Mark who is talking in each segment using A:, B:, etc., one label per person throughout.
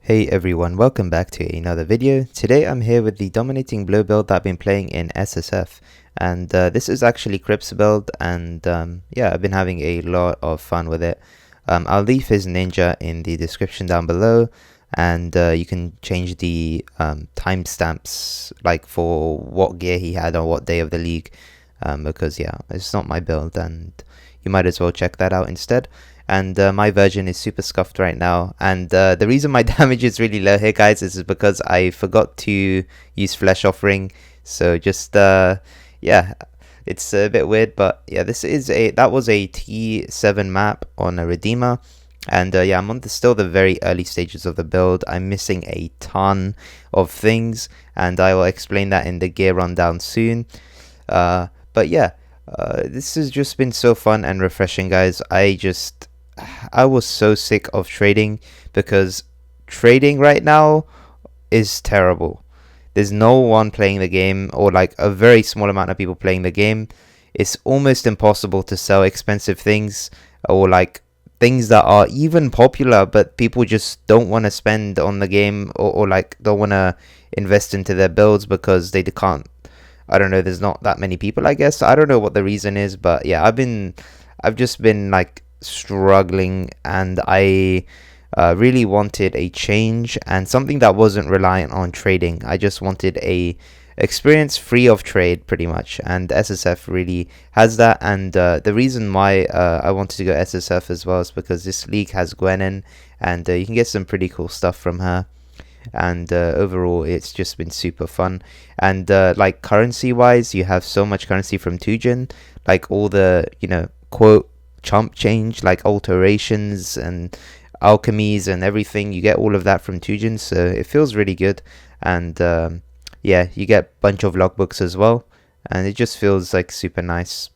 A: Hey everyone, welcome back to another video. Today I'm here with the Dominating Blow build that I've been playing in SSF, and this is actually Krip's build, and yeah, I've been having a lot of fun with it. I'll leave his ninja in the description down below, and you can change the timestamps like for what gear he had on what day of the league, because yeah, it's not my build and you might as well check that out instead. And my version is super scuffed right now, and the reason my damage is really low here, guys, is because I forgot to use Flesh Offering. So just yeah, it's a bit weird, but yeah, that was a T7 map on a Redeemer, and yeah, I'm on still the very early stages of the build. I'm missing a ton of things, and I will explain that in the gear rundown soon. But yeah, this has just been so fun and refreshing, guys. I was so sick of trading because trading right now is terrible. There's no one playing the game, or like a very small amount of people playing the game. It's almost impossible to sell expensive things, or like things that are even popular but people just don't want to spend on the game, or like don't want to invest into their builds because they can't. I don't know, there's not that many people, I guess. I don't know what the reason is, but yeah, I've just been like struggling, and I really wanted a change and something that wasn't reliant on trading. I just wanted a experience free of trade, pretty much, and SSF really has that. And the reason why I wanted to go SSF as well is because this league has Gwenin, and you can get some pretty cool stuff from her. And overall it's just been super fun. And like currency wise, you have so much currency from Tujin, like all the, you know, quote chump change, like alterations and alchemies and everything. You get all of that from Tujin, so it feels really good. And yeah, you get a bunch of logbooks as well, and it just feels like super nice.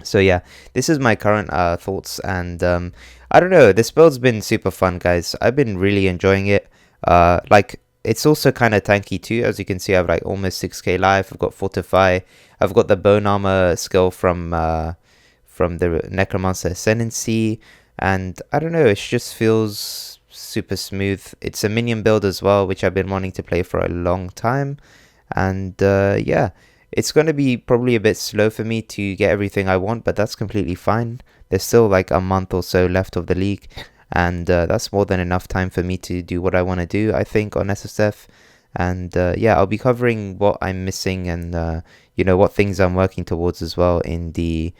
A: So yeah, this is my current thoughts, and I don't know, this build's been super fun, guys. I've been really enjoying it. Like, it's also kind of tanky too. As you can see, I have like almost 6k life. I've got Fortify. I've got the Bone Armor skill from the Necromancer Ascendancy, and I don't know, it just feels super smooth. It's a minion build as well, which I've been wanting to play for a long time, and yeah, it's going to be probably a bit slow for me to get everything I want, but that's completely fine. There's still like a month or so left of the league, and that's more than enough time for me to do what I want to do, I think, on SSF. And yeah, I'll be covering what I'm missing, and you know, what things I'm working towards as well in the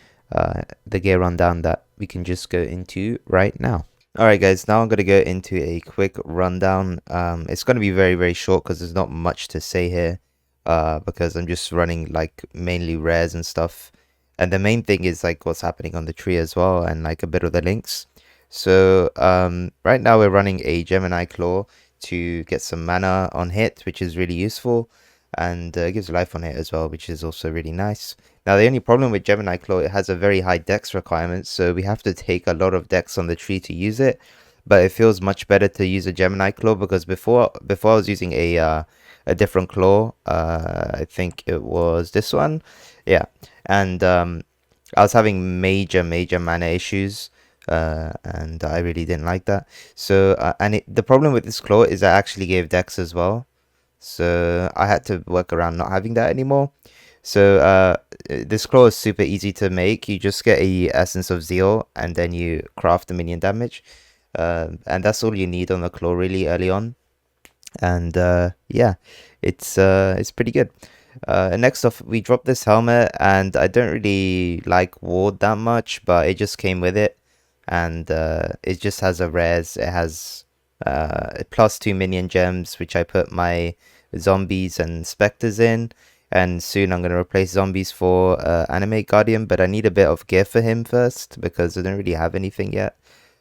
A: gear rundown that we can just go into right now. Alright guys, now I'm going to go into a quick rundown. It's going to be very, very short because there's not much to say here, because I'm just running like mainly rares and stuff, and the main thing is like what's happening on the tree as well, and like a bit of the links. So right now we're running a Gemini Claw to get some mana on hit, which is really useful, and gives life on hit as well, which is also really nice. Now the only problem with Gemini Claw, it has a very high dex requirement, so we have to take a lot of dex on the tree to use it. But it feels much better to use a Gemini Claw, because before I was using a different claw. I think it was this one, yeah, and I was having major mana issues, and I really didn't like that. So and the problem with this claw is I actually gave dex as well, so I had to work around not having that anymore. So this claw is super easy to make. You just get a Essence of Zeal, and then you craft the minion damage, and that's all you need on the claw really early on. And yeah, it's pretty good. Next off, we dropped this helmet, and I don't really like ward that much, but it just came with it, and it just has a res. It has +2 minion gems, which I put my zombies and specters in, and soon I'm going to replace zombies for Animate Guardian, but I need a bit of gear for him first because I don't really have anything yet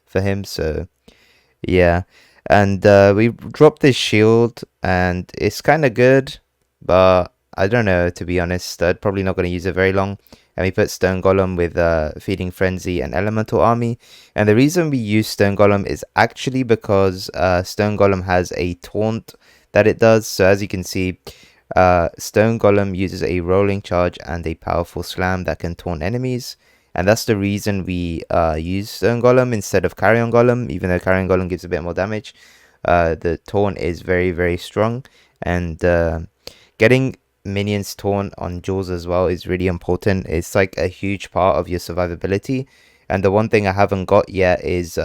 A: for him. So yeah, and we dropped this shield, and it's kind of good, but I don't know, to be honest. I'm probably not going to use it very long. And we put Stone Golem with Feeding Frenzy and Elemental Army. And the reason we use Stone Golem is actually because Stone Golem has a taunt that it does. So as you can see, Stone Golem uses a rolling charge and a powerful slam that can taunt enemies. And that's the reason we use Stone Golem instead of Carrion Golem, even though Carrion Golem gives a bit more damage. the taunt is very strong, and getting minions taunt on duels as well is really important. It's like a huge part of your survivability. And the one thing I haven't got yet is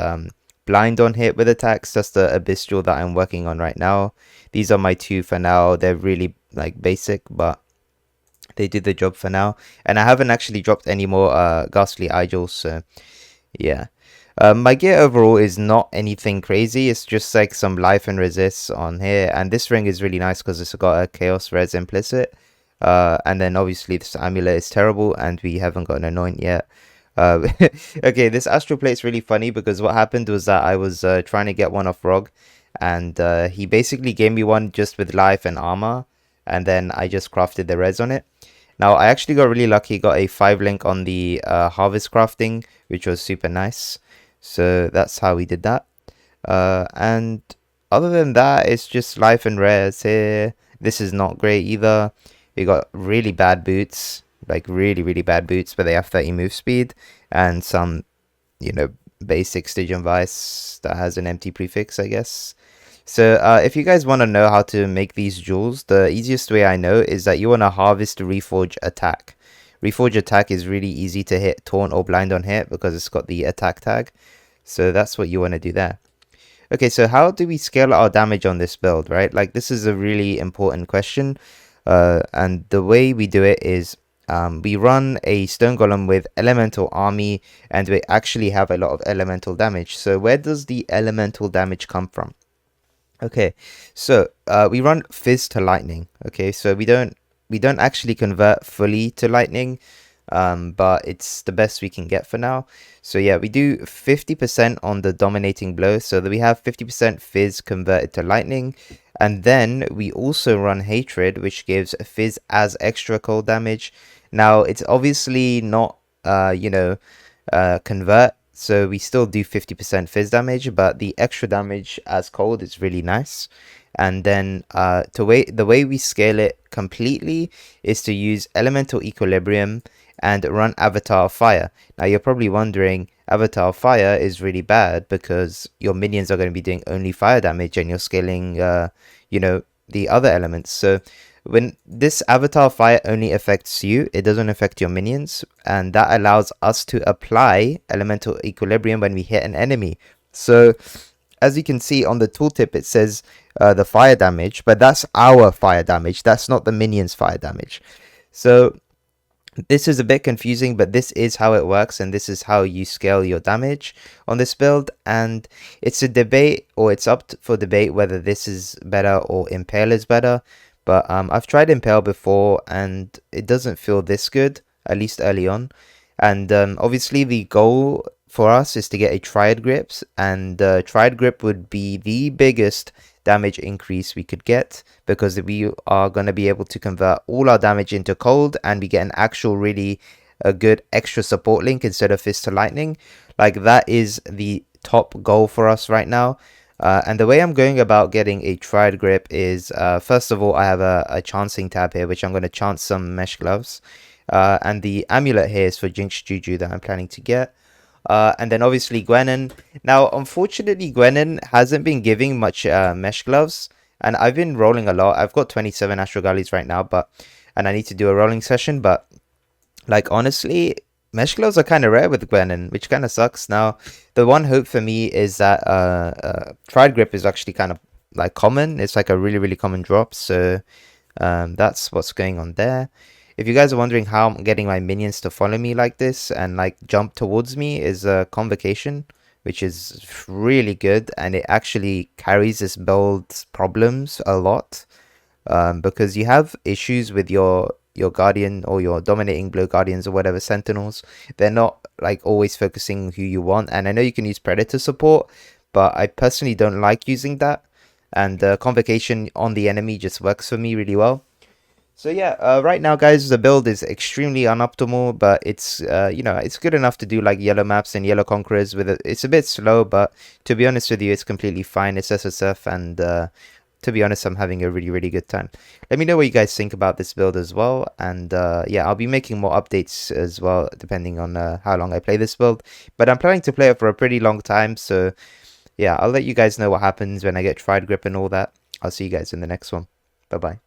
A: blind on hit with attacks. That's the abyss jewel that I'm working on right now. These are my two for now. They're really like basic, but they did the job for now. And I haven't actually dropped any more ghastly eye jewels, so yeah. My gear overall is not anything crazy. It's just like some life and resist on here. And this ring is really nice because it's got a chaos res implicit. And then obviously this amulet is terrible and we haven't got an anoint yet. Okay, this astral plate is really funny because what happened was that I was trying to get one off Rog. And he basically gave me one just with life and armor. And then I just crafted the res on it. Now, I actually got really lucky, got a 5 link on the harvest crafting, which was super nice. So that's how we did that. And other than that, it's just life and rares here. This is not great either. We got really bad boots, like really bad boots, but they have 30 move speed. And some, you know, basic Stygian Vice that has an empty prefix, I guess. So if you guys want to know how to make these jewels, the easiest way I know is that you want to harvest Reforge Attack. Reforge Attack is really easy to hit taunt or blind on hit because it's got the attack tag. So that's what you want to do there. Okay, so how do we scale our damage on this build, right? Like, this is a really important question. And the way we do it is we run a stone golem with elemental army, and we actually have a lot of elemental damage. So where does the elemental damage come from? Okay, so we run fizz to lightning. Okay, so we don't actually convert fully to lightning, but it's the best we can get for now. So yeah, we do 50% on the dominating blow, so that we have 50% fizz converted to lightning, and then we also run hatred, which gives fizz as extra cold damage. Now it's obviously not convert, so we still do 50% fizz damage, but the extra damage as cold is really nice. And then the way we scale it completely is to use elemental equilibrium and run avatar of fire. Now you're probably wondering, avatar of fire is really bad because your minions are going to be doing only fire damage and you're scaling the other elements. So when this avatar fire only affects you, it doesn't affect your minions, and that allows us to apply elemental equilibrium when we hit an enemy. So as you can see on the tooltip, it says the fire damage, but that's our fire damage. That's not the minions' fire damage. So this is a bit confusing, but this is how it works, and this is how you scale your damage on this build. And it's a debate, or it's up for debate, whether this is better or Impale is better. But I've tried Impale before, and it doesn't feel this good, at least early on. And obviously the goal for us is to get a Triad Grip, and Triad Grip would be the biggest damage increase we could get, because we are going to be able to convert all our damage into cold, and we get an actual really good extra support link instead of fizz to lightning. Like, that is the top goal for us right now. And the way I'm going about getting a Triad Grip is, first of all, I have a chancing tab here, which I'm going to chance some mesh gloves. And the amulet here is for Jinx Juju that I'm planning to get. And then obviously Gwenin. Now, unfortunately, Gwenin hasn't been giving much mesh gloves, and I've been rolling a lot. I've got 27 Astral Galleys right now, and I need to do a rolling session, but like, honestly, mesh gloves are kind of rare with Gwenin, which kind of sucks. Now, the one hope for me is that Triad Grip is actually kind of like common. It's like a really common drop, so that's what's going on there. If you guys are wondering how I'm getting my minions to follow me like this and like jump towards me, is a Convocation, which is really good, and it actually carries this build's problems a lot, because you have issues with your guardian or your dominating blow guardians or whatever sentinels. They're not like always focusing who you want, and I know you can use predator support, but I personally don't like using that, and Convocation on the enemy just works for me really well. So yeah, right now, guys, the build is extremely unoptimal, but it's it's good enough to do like yellow maps and yellow conquerors with it. It's a bit slow, but to be honest with you, it's completely fine. It's SSF, and to be honest, I'm having a really good time. Let me know what you guys think about this build as well, and yeah, I'll be making more updates as well, depending on how long I play this build. But I'm planning to play it for a pretty long time, so yeah, I'll let you guys know what happens when I get Triad Grip and all that. I'll see you guys in the next one. Bye bye.